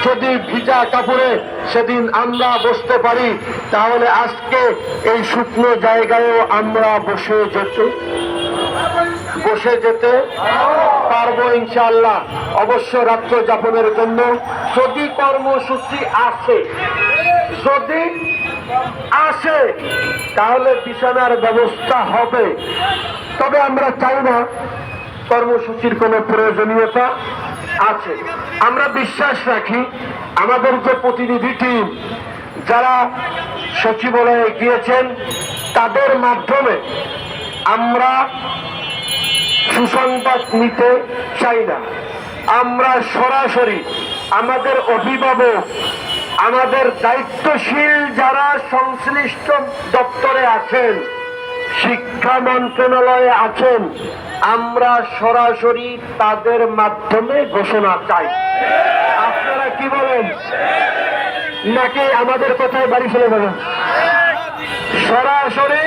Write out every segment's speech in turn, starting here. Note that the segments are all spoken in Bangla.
যদি ভিজা কাপড়ে সেদিন আমরা বসতে পারি, তাহলে আজকে এই শুকনো জায়গায়ও আমরা বসে যেতে পারবো ইনশাআল্লাহ। অবশ্য রাত্র যাপনের জন্য যদি কর্মসূচি আসে তাহলে বিছানার ব্যবস্থা হবে। তবে আমরা চাই না কর্মসূচির কোনো প্রয়োজনীয়তা আছে। আমরা বিশ্বাস রাখি আমাদের যে প্রতিনিধি টিম যারা সচিবালয়ে গিয়েছেন, তাদের মাধ্যমে আমরা সুসংবাদ নিতে চাই না। আমরা সরাসরি আমাদের অভিভাবক, আমাদের দায়িত্বশীল যারা সংশ্লিষ্ট দপ্তরে আছেন, শিক্ষা মন্ত্রণালয়ে আছেন, আমরা সরাসরি তাদের মাধ্যমে ঘোষণা চাই। আপনারা কি বলেন? নাকি আমাদের কোথায় বাড়ি ফেলে দেবেন? সরাসরি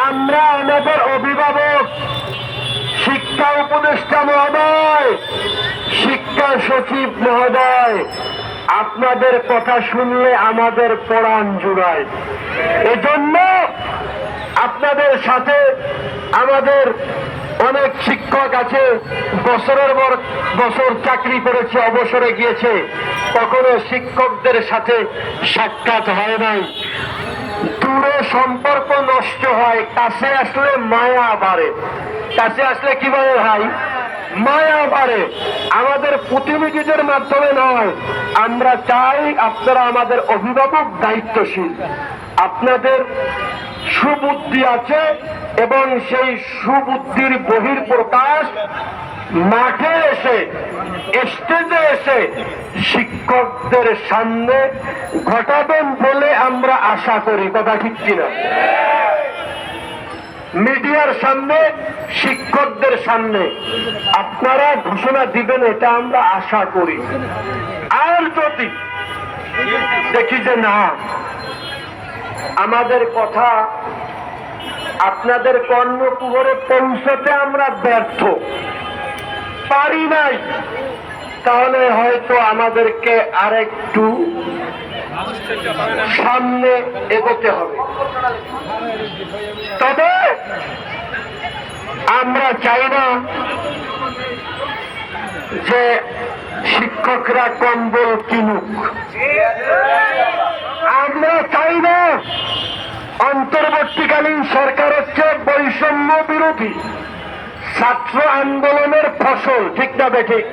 আমরা আমাদের অভিভাবক, শিক্ষা উপদেষ্টা মহোদয়, শিক্ষা সচিব মহোদয়, আপনাদের কথা শুনলে আমাদের পরাণ জুড়ায়। এজন্য আপনাদের সাথে আমাদের অনেক শিক্ষক আছে, বছরের পর বছর চাকরি করেছে, অবসরে গিয়েছে, কখনো শিক্ষকদের সাথে সাক্ষাৎ হয় নাই। দূরে সম্পর্ক নষ্ট হয়, কাছে আসলে মায়া বাড়ে। কাছে আসলে কি বলে ভাই? মায়া বাড়ে। আমাদের প্রতিনিধিদের মাধ্যমে নয়, আমরা চাই আপনারা আমাদের অভিভাবক, দায়িত্বশীল, আপনাদের সুবুদ্ধি আছে এবং সেই সুবুদ্ধির বহিঃপ্রকাশ মাঠে এসে, স্টেজে এসে শিক্ষকদের সামনে ঘটাবেন বলে আমরা আশা করি। কথা ঠিক কিনা? মিডিয়ার সামনে, শিক্ষকদের সামনে আপনারা ঘোষণা দিবেন, এটা আমরা আশা করি। আর যদি দেখি যে না, আমাদের কথা আপনাদের কর্ণকুহরে পৌঁছতে আমরা ব্যর্থ, পারি নাই, তাহলে হয়তো আমাদেরকে আরেকটু সামনে এগোতে হবে। তবে আমরা চাই না যে শিক্ষকরা কম্বল কিনুক, আমরা চাই না অন্তর্বর্তীকালীন সরকার হচ্ছে বৈষম্য বিরোধী ছাত্র আন্দোলনের ফসল, ঠিক না বেঠিক?